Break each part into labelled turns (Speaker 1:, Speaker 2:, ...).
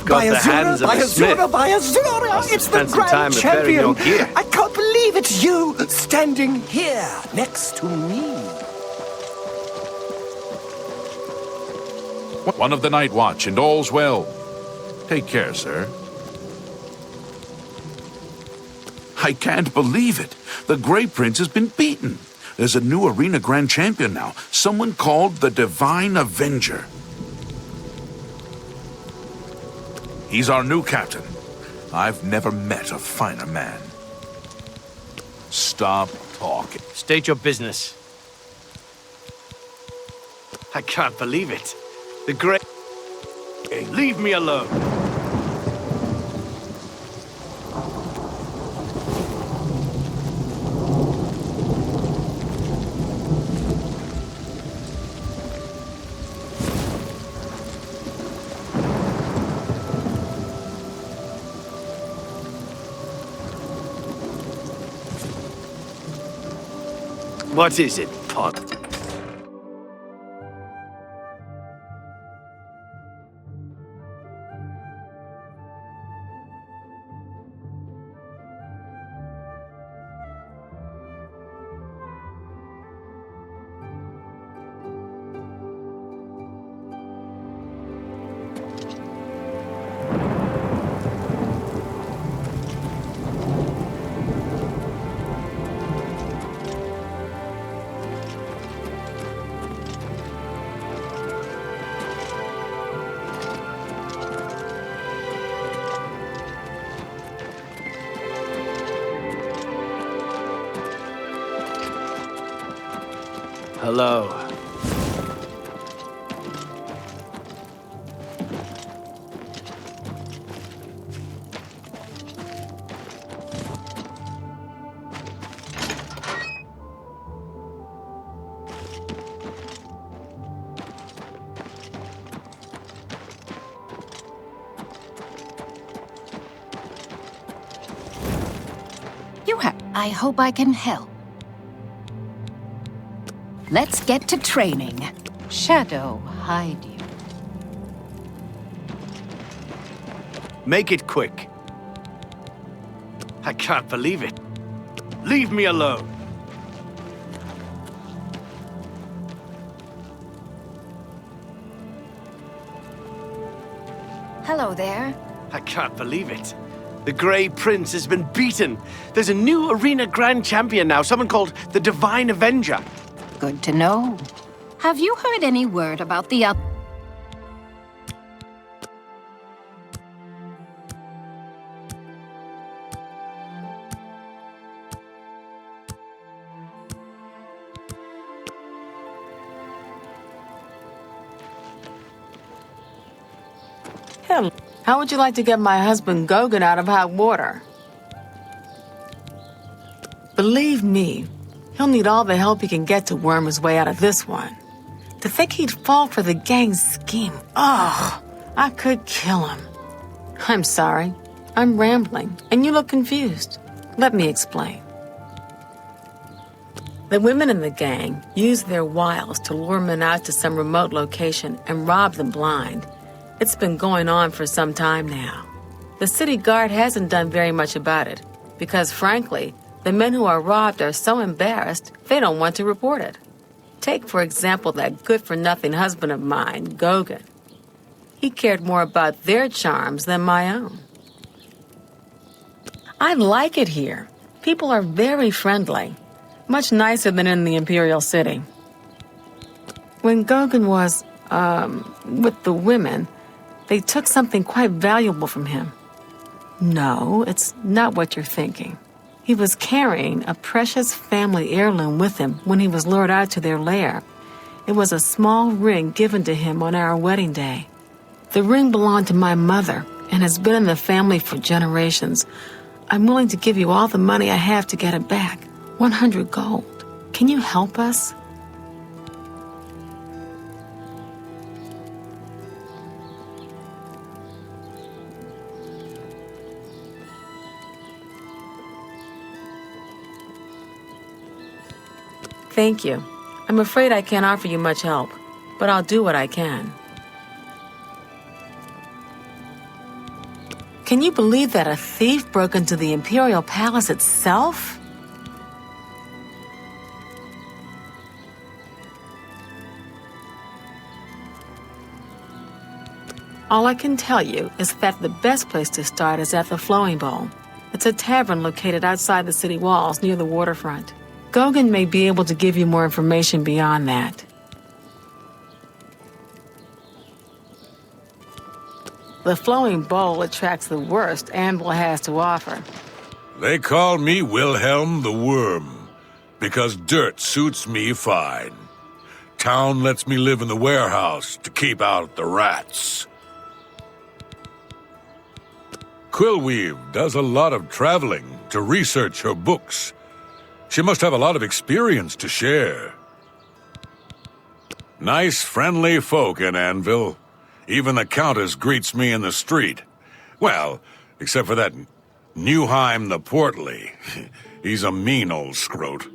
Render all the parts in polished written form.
Speaker 1: got the hands of a smith.
Speaker 2: By Azura! It's the
Speaker 1: Spend some time
Speaker 2: grand
Speaker 1: repairing your
Speaker 2: champion!
Speaker 1: gear.
Speaker 2: I can't believe it's you standing here next to me.
Speaker 3: One of the Night Watch, and all's well. Take care, sir. I can't believe it. The Grey Prince has been beaten. There's a new Arena Grand Champion now. Someone called the Divine Avenger. He's our new captain. I've never met a finer man. Stop talking.
Speaker 1: State your business. I can't believe it. The great... Leave me alone. What is it, Pod? Hello.
Speaker 4: I hope I can help. Let's get to training. Shadow, hide you.
Speaker 1: Make it quick. I can't believe it. Leave me alone.
Speaker 4: Hello there.
Speaker 1: I can't believe it. The Grey Prince has been beaten. There's a new Arena Grand Champion now, someone called the Divine Avenger.
Speaker 4: Good to know. Have you heard any word about the
Speaker 5: Hell, how would you like to get my husband Gogan out of hot water? Believe me, he'll need all the help he can get to worm his way out of this one. To think he'd fall for the gang's scheme, ugh, I could kill him. I'm sorry, I'm rambling, and you look confused. Let me explain. The women in the gang use their wiles to lure men out to some remote location and rob them blind. It's been going on for some time now. The city guard hasn't done very much about it because, frankly, the men who are robbed are so embarrassed they don't want to report it. Take, for example, that good-for-nothing husband of mine, Gogan. He cared more about their charms than my own. I like it here. People are very friendly, much nicer than in the Imperial City. When Gogan was, with the women, they took something quite valuable from him. No, it's not what you're thinking. He was carrying a precious family heirloom with him when he was lured out to their lair. It was a small ring given to him on our wedding day. The ring belonged to my mother and has been in the family for generations. I'm willing to give you all the money I have to get it back. 100 gold. Can you help us? Thank you. I'm afraid I can't offer you much help, but I'll do what I can. Can you believe that a thief broke into the Imperial Palace itself? All I can tell you is that the best place to start is at the Flowing Bowl. It's a tavern located outside the city walls near the waterfront. Gogan may be able to give you more information beyond that. The Flowing Bowl attracts the worst Anvil has to offer.
Speaker 6: They call me Wilhelm the Worm, because dirt suits me fine. Town lets me live in the warehouse to keep out the rats. Quillweave does a lot of traveling to research her books. She must have a lot of experience to share. Nice, friendly folk in Anvil. Even the Countess greets me in the street. Well, except for that Newheim the Portly. He's a mean old scrote.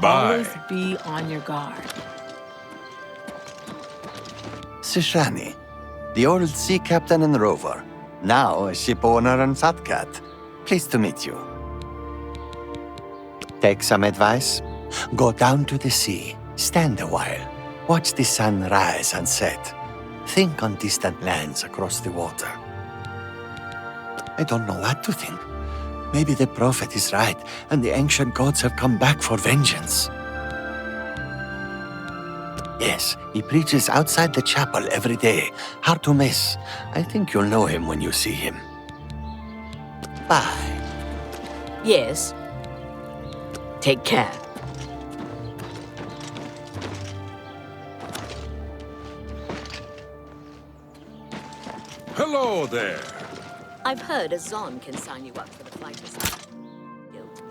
Speaker 6: Bye.
Speaker 5: Always be on your guard.
Speaker 2: Sishani, the old sea captain and rover, now a ship owner and fat cat. Pleased to meet you. Take some advice. Go down to the sea, stand a while, watch the sun rise and set. Think on distant lands across the water. I don't know what to think. Maybe the prophet is right, and the ancient gods have come back for vengeance. Yes, he preaches outside the chapel every day. Hard to miss. I think you'll know him when you see him. Bye.
Speaker 7: Yes. Take care.
Speaker 6: Hello there.
Speaker 7: I've heard a Zon can sign you up for the Fighters Guild.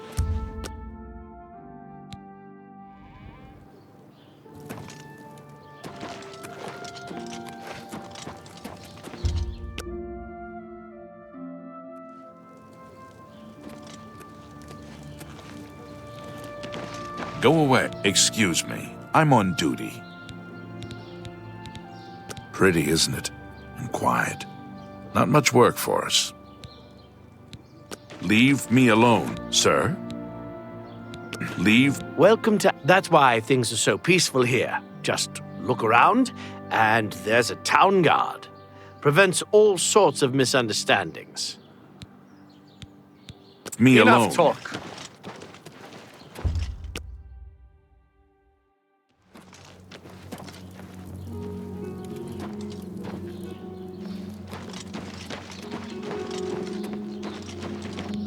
Speaker 3: Go away. Excuse me. I'm on duty. Pretty, isn't it? And quiet. Not much work for us. Leave me alone, sir. Leave.
Speaker 1: Welcome to... That's why things are so peaceful here. Just look around, and there's a town guard. Prevents all sorts of misunderstandings.
Speaker 3: Me alone.
Speaker 1: Enough talk.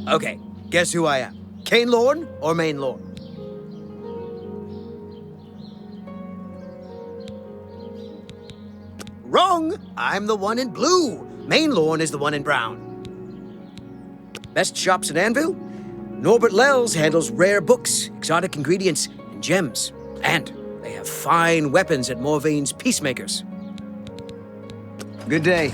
Speaker 8: Okay, guess who I am? Kane Lorn or Main Lorn? Wrong! I'm the one in blue. Main Lorn is the one in brown. Best shops in Anvil? Norbert Lels handles rare books, exotic ingredients, and gems. And they have fine weapons at Morvaine's Peacemakers. Good day.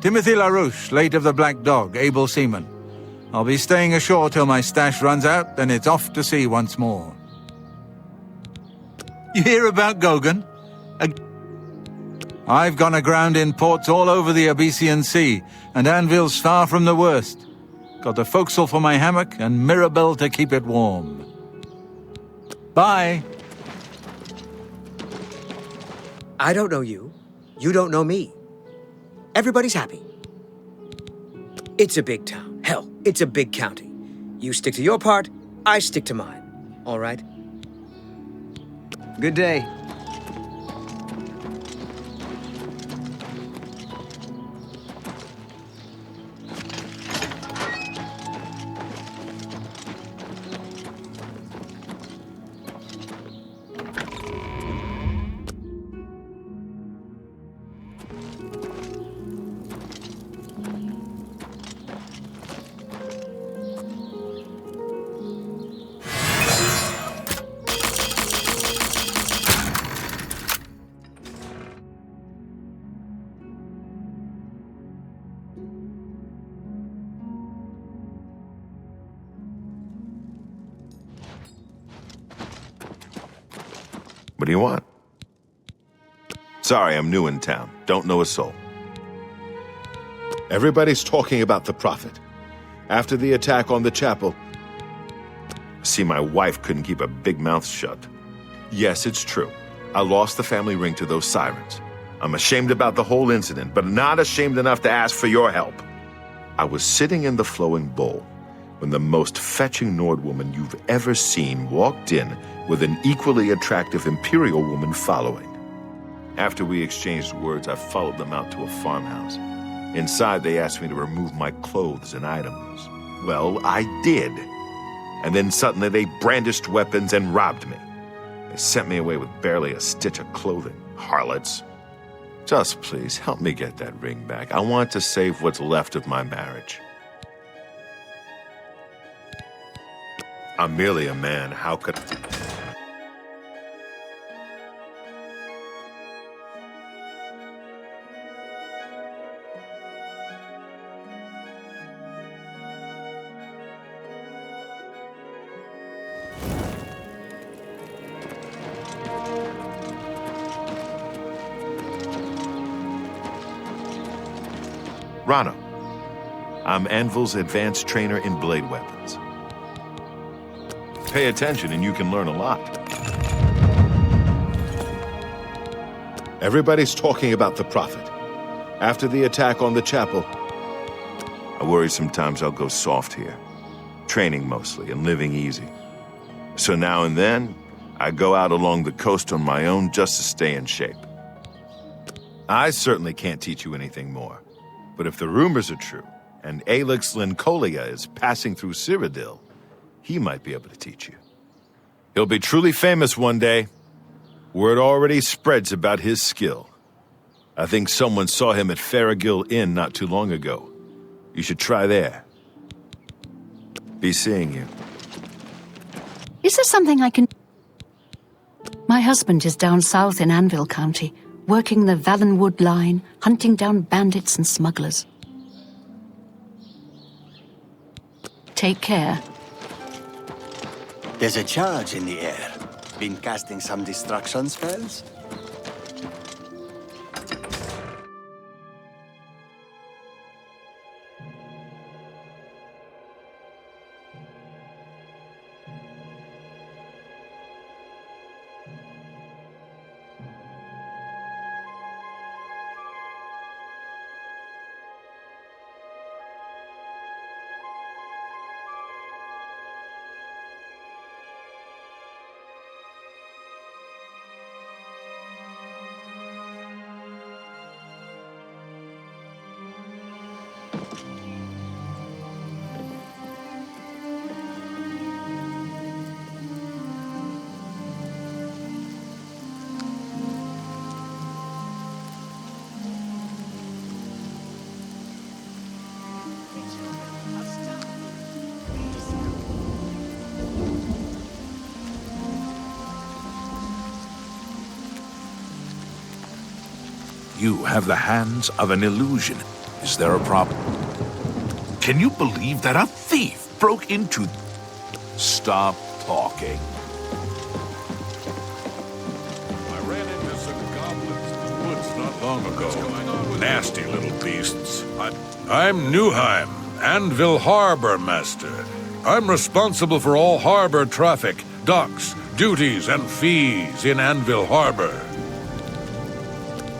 Speaker 9: Timothy LaRouche, late of the Black Dog, able seaman. I'll be staying ashore till my stash runs out, then it's off to sea once more. You hear about Gogan? I've gone aground in ports all over the Abyssian Sea, and Anvil's far from the worst. Got a forecastle for my hammock and Mirabelle to keep it warm. Bye.
Speaker 8: I don't know you. You don't know me. Everybody's happy. It's a big town. Hell, it's a big county. You stick to your part, I stick to mine. All right? Good day.
Speaker 10: What do you want? Sorry, I'm new in town. Don't know a soul.
Speaker 11: Everybody's talking about the Prophet. After the attack on the chapel...
Speaker 10: See, my wife couldn't keep a big mouth shut. Yes, it's true. I lost the family ring to those sirens. I'm ashamed about the whole incident, but not ashamed enough to ask for your help. I was sitting in the flowing bowl when the most fetching Nord woman you've ever seen walked in with an equally attractive Imperial woman following. After we exchanged words, I followed them out to a farmhouse. Inside, they asked me to remove my clothes and items. Well, I did. And then suddenly they brandished weapons and robbed me. They sent me away with barely a stitch of clothing. Harlots. Just please, help me get that ring back. I want to save what's left of my marriage. I'm merely a man. How could... Rano. I'm Anvil's advanced trainer in blade weapons. Pay attention and you can learn a lot.
Speaker 11: Everybody's talking about the Prophet. After the attack on the chapel...
Speaker 10: I worry sometimes I'll go soft here. Training mostly and living easy. So now and then, I go out along the coast on my own just to stay in shape. I certainly can't teach you anything more. But if the rumors are true, and Alex Lincolia is passing through Cyrodiil, he might be able to teach you. He'll be truly famous one day. Word already spreads about his skill. I think someone saw him at Farragill Inn not too long ago. You should try there. Be seeing you.
Speaker 4: Is there something I can... My husband is down south in Anvil County, working the Valenwood line, hunting down bandits and smugglers. Take care.
Speaker 2: There's a charge in the air. Been casting some destruction spells?
Speaker 3: You have the hands of an illusion. Is there a problem? Can you believe that a thief broke into... Stop talking.
Speaker 6: I ran into some goblins in the woods not long long ago. Nasty little beasts. I'm Newheim, Anvil Harbor Master. I'm responsible for all harbor traffic, docks, duties, and fees in Anvil Harbor.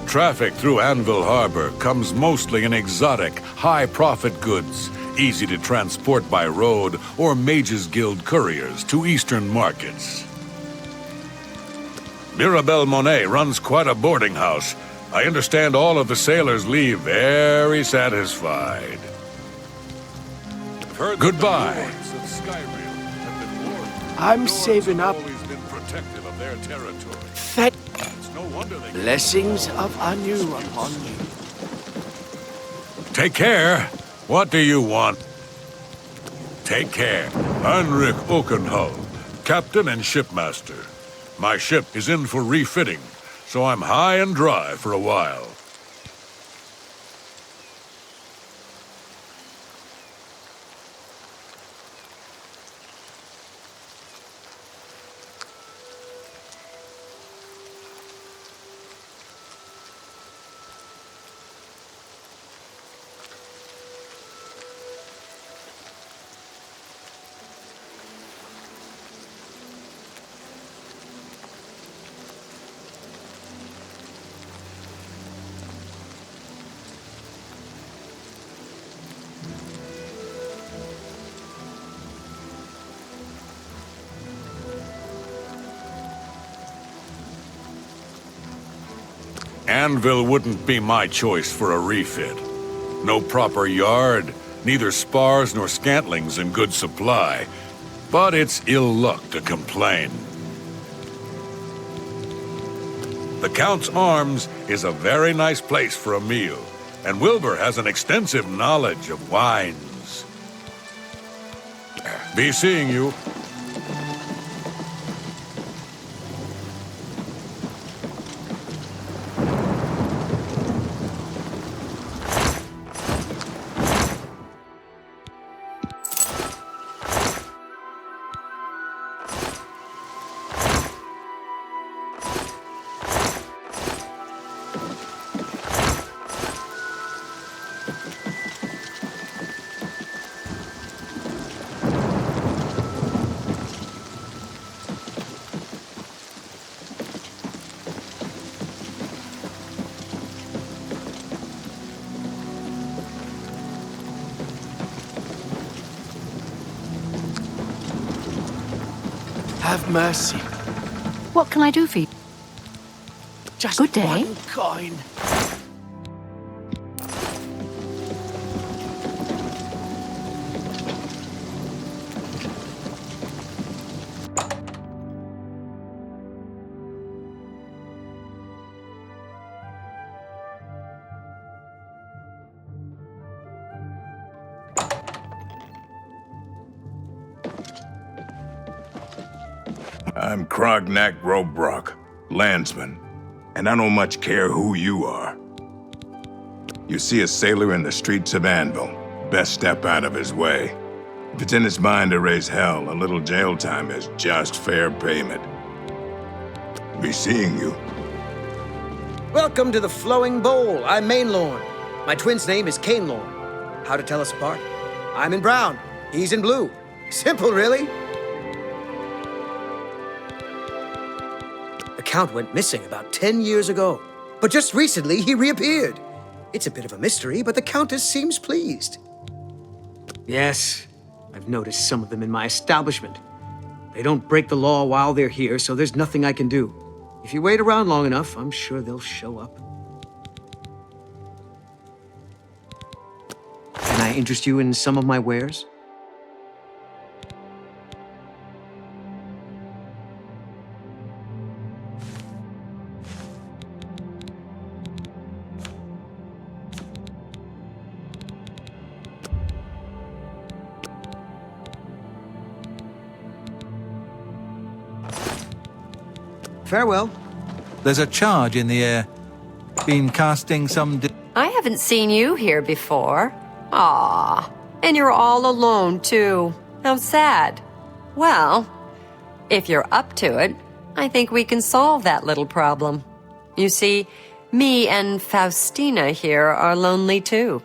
Speaker 6: Traffic through Anvil Harbor comes mostly in exotic, high-profit goods, easy to transport by road or Mages Guild couriers to eastern markets. Mirabelle Monet runs quite a boarding house. I understand all of the sailors leave very satisfied. Goodbye.
Speaker 1: I'm saving up. Thank blessings of Anu upon you.
Speaker 6: Take care. What do you want? Take care. Heinrich Okenhull, captain and shipmaster. My ship is in for refitting, so I'm high and dry for a while. Anvil wouldn't be my choice for a refit. No proper yard, neither spars nor scantlings in good supply. But it's ill luck to complain. The Count's Arms is a very nice place for a meal, and Wilbur has an extensive knowledge of wines. Be seeing you.
Speaker 1: Have mercy.
Speaker 4: What can I do for you?
Speaker 1: Just
Speaker 4: Good day.
Speaker 1: one coin.
Speaker 12: I'm Krognak Robrock, landsman, and I don't much care who you are. You see a sailor in the streets of Anvil, best step out of his way. If it's in his mind to raise hell, a little jail time is just fair payment. Be seeing you.
Speaker 8: Welcome to the Flowing Bowl. I'm Mainlorn. My twin's name is Canelorn. How to tell us apart? I'm in brown. He's in blue. Simple, really. The Count went missing about 10 years ago, but just recently he reappeared. It's a bit of a mystery, but the Countess seems pleased. Yes, I've noticed some of them in my establishment. They don't break the law while they're here, so there's nothing I can do. If you wait around long enough, I'm sure they'll show up. Can I interest you in some of my wares? Farewell.
Speaker 9: There's a charge in the air. Been casting some...
Speaker 13: I haven't seen you here before. Ah, and you're all alone, too. How sad. Well, if you're up to it, I think we can solve that little problem. You see, Me and Faustina here are lonely too,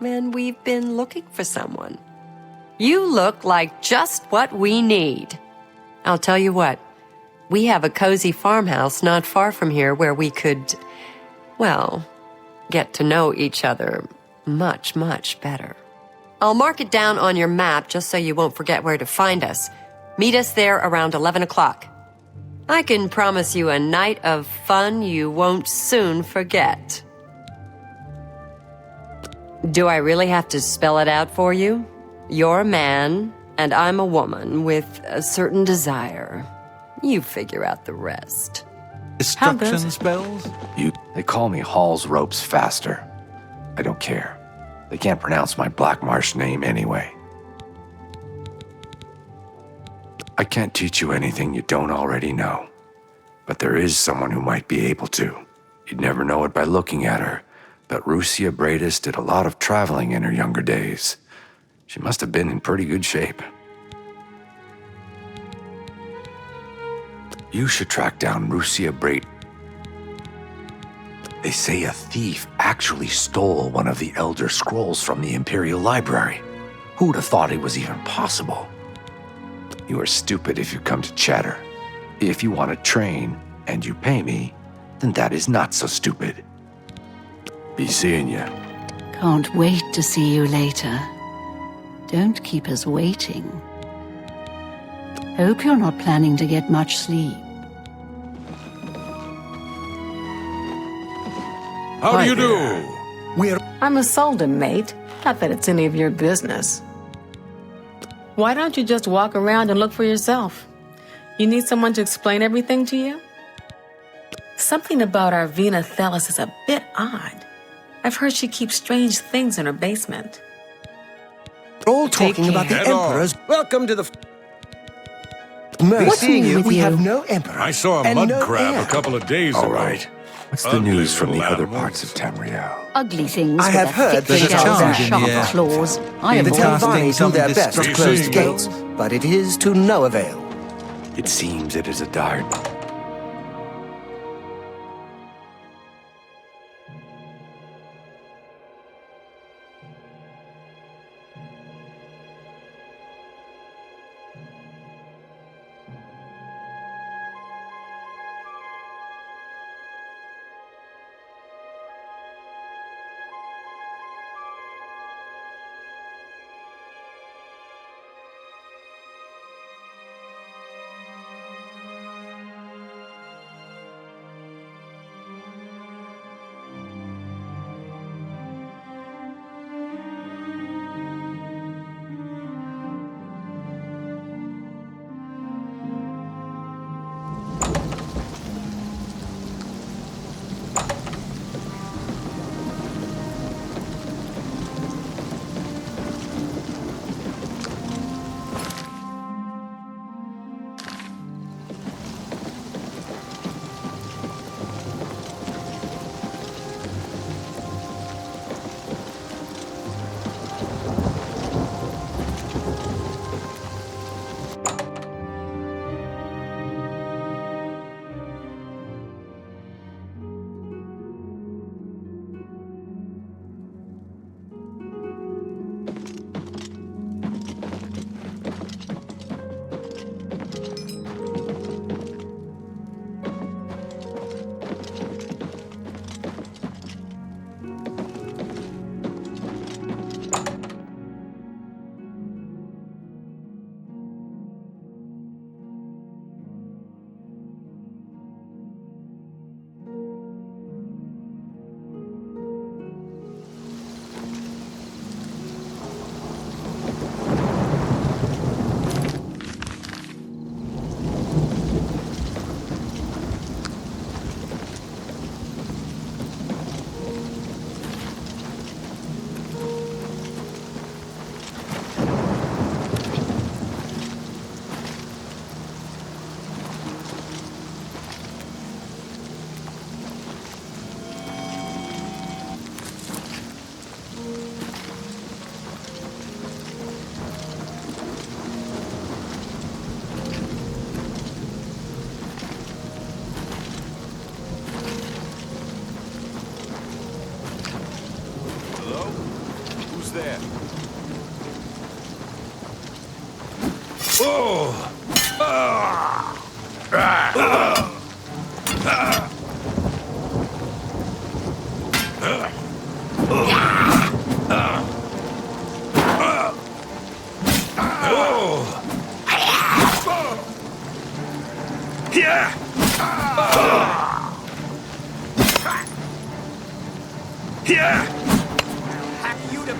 Speaker 13: and we've been looking for someone. You look like just what we need. I'll tell you what, we have a cozy farmhouse not far from here where we could, well, get to know each other much, much better. I'll mark it down on your map just so you won't forget where to find us. Meet us there around 11 o'clock. I can promise you a night of fun you won't soon forget. Do I really have to spell it out for you? You're a man, and I'm a woman with a certain desire. You figure out the rest.
Speaker 9: Destruction spells?
Speaker 14: They call me Hall's Ropes Faster. I don't care. They can't pronounce my Black Marsh name anyway. I can't teach you anything you don't already know. But there is someone who might be able to. You'd never know it by looking at her, but Rucia Bradis did a lot of traveling in her younger days. She must have been in pretty good shape. You should track down Rucia Bradis. They say a thief actually stole one of the Elder Scrolls from the Imperial Library. Who'd have thought it was even possible? You are stupid if you come to chatter. If you want to train, and you pay me, then that is not so stupid. Be seeing ya.
Speaker 4: Can't wait to see you later. Don't keep us waiting. Hope you're not planning to get much sleep.
Speaker 6: How do you do?
Speaker 5: I'm a Solden, mate. Not that it's any of your business. Why don't you just walk around and look for yourself? You need someone to explain everything to you? Something about Arvina Thelis is a bit odd. I've heard she keeps strange things in her basement.
Speaker 8: We're all talking about the
Speaker 6: Head on.
Speaker 8: Emperor's. Welcome to the.
Speaker 4: What's
Speaker 8: seeing
Speaker 4: wrong
Speaker 8: you.
Speaker 4: with
Speaker 8: We
Speaker 4: you?
Speaker 8: have no Emperor.
Speaker 6: I saw a
Speaker 8: and
Speaker 6: mud
Speaker 8: no
Speaker 6: crab
Speaker 8: heir.
Speaker 6: a couple of days
Speaker 14: All
Speaker 6: ago.
Speaker 14: right. What's the
Speaker 6: Ugly
Speaker 14: news from the
Speaker 6: little
Speaker 14: other
Speaker 6: animals.
Speaker 14: parts of Tamriel?
Speaker 4: Ugly things
Speaker 8: I
Speaker 4: with
Speaker 8: have
Speaker 4: a
Speaker 8: heard
Speaker 4: thick
Speaker 8: there's a
Speaker 4: tail and
Speaker 9: charge in
Speaker 4: sharp
Speaker 9: the air.
Speaker 4: claws. I am
Speaker 8: The
Speaker 9: casting
Speaker 8: Telvanni do
Speaker 9: some
Speaker 8: their best to close the
Speaker 6: destruction
Speaker 8: gates, but it is to no avail.
Speaker 14: It seems it is a dire.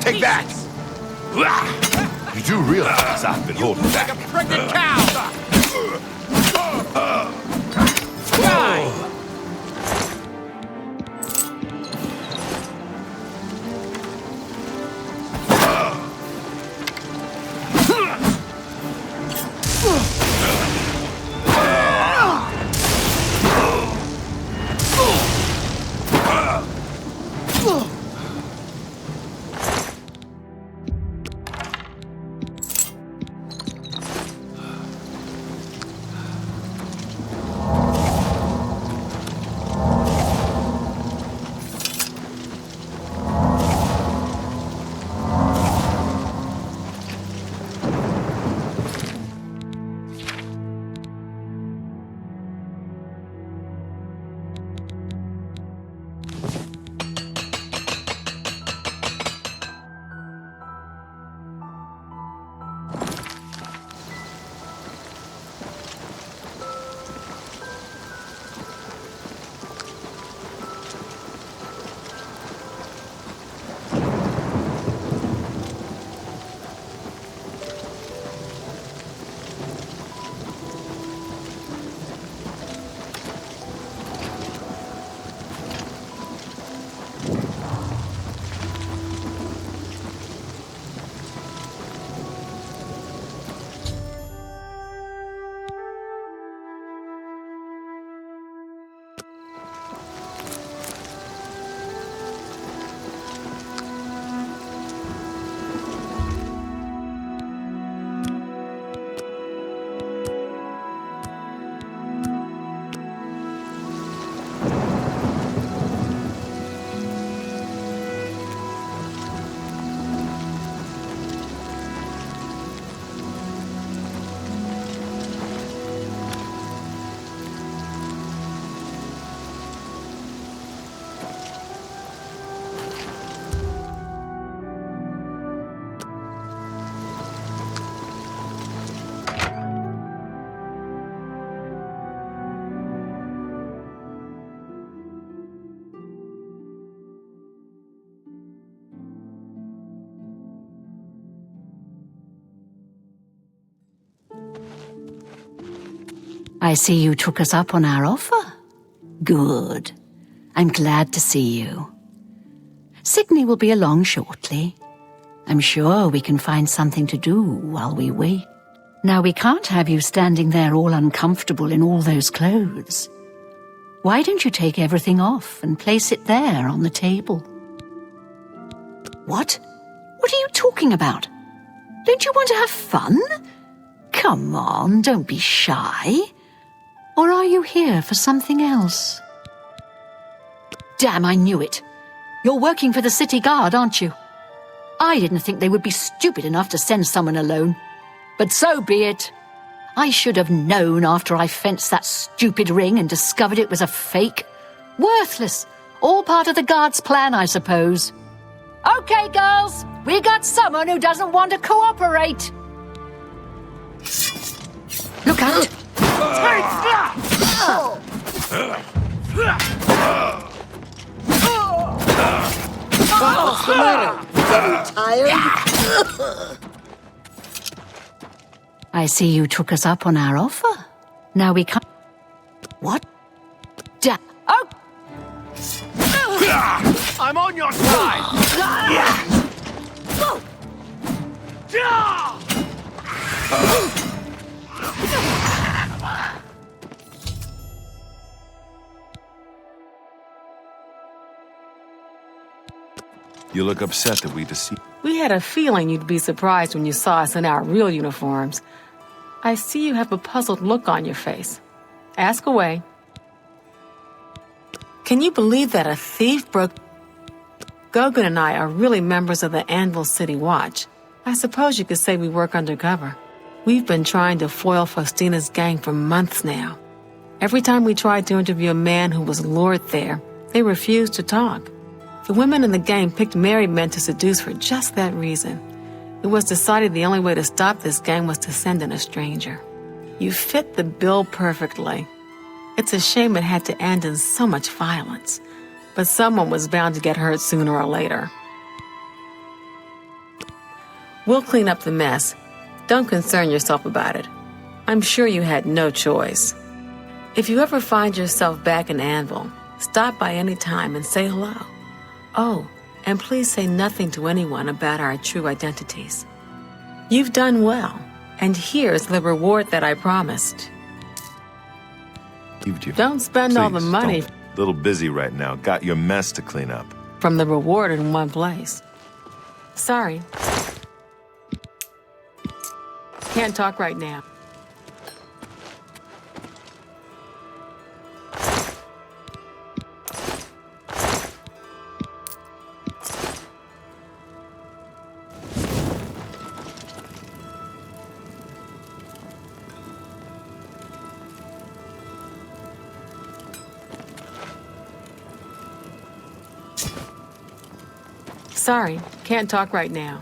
Speaker 10: Take that! You do realize I've been holding back.
Speaker 8: Like a pregnant cow! Die!
Speaker 4: I see you took us up on our offer. Good. I'm glad to see you. Sydney will be along shortly. I'm sure we can find something to do while we wait. Now, we can't have you standing there all uncomfortable in all those clothes. Why don't you take everything off and place it there on the table? What? What are you talking about? Don't you want to have fun? Come on, don't be shy. Or are you here for something else? Damn, I knew it. You're working for the city guard, aren't you? I didn't think they would be stupid enough to send someone alone. But so be it. I should have known after I fenced that stupid ring and discovered it was a fake. Worthless. All part of the guard's plan, I suppose. Okay, girls. We got someone who doesn't want to cooperate. Look out.
Speaker 15: What's the matter? Getting tired?
Speaker 4: I see you took us up on our offer. Now we can't... What? Oh!
Speaker 1: I'm on your side!
Speaker 11: You look upset that we deceived.
Speaker 5: We had a feeling you'd be surprised when you saw us in our real uniforms. I see you have a puzzled look on your face. Ask away. Can you believe that a thief broke... Gogan and I are really members of the Anvil City Watch. I suppose you could say we work undercover. We've been trying to foil Faustina's gang for months now. Every time we tried to interview a man who was lured there, they refused to talk. The women in the gang picked married men to seduce for just that reason. It was decided the only way to stop this gang was to send in a stranger. You fit the bill perfectly. It's a shame it had to end in so much violence, but someone was bound to get hurt sooner or later. We'll clean up the mess. Don't concern yourself about it. I'm sure you had no choice. If you ever find yourself back in Anvil, stop by any time and say hello. Oh, and please say nothing to anyone about our true identities. You've done well, and here's the reward that I promised. Don't spend all the
Speaker 10: Please,
Speaker 5: money
Speaker 10: don't. Little busy right now. Got your mess to clean up.
Speaker 5: from the reward in one place. Sorry. Can't talk right now. Sorry, can't talk right now.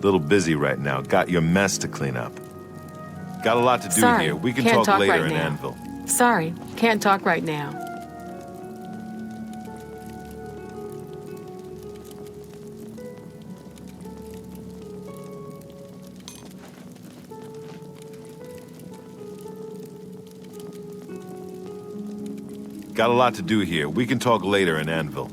Speaker 10: Little busy right now. Got your mess to clean up. Got a lot to do
Speaker 5: Sorry,
Speaker 10: here. We can
Speaker 5: can't
Speaker 10: talk later
Speaker 5: right
Speaker 10: in
Speaker 5: now.
Speaker 10: Anvil.
Speaker 5: Sorry, can't talk right now.
Speaker 10: Got a lot to do here. We can talk later in Anvil.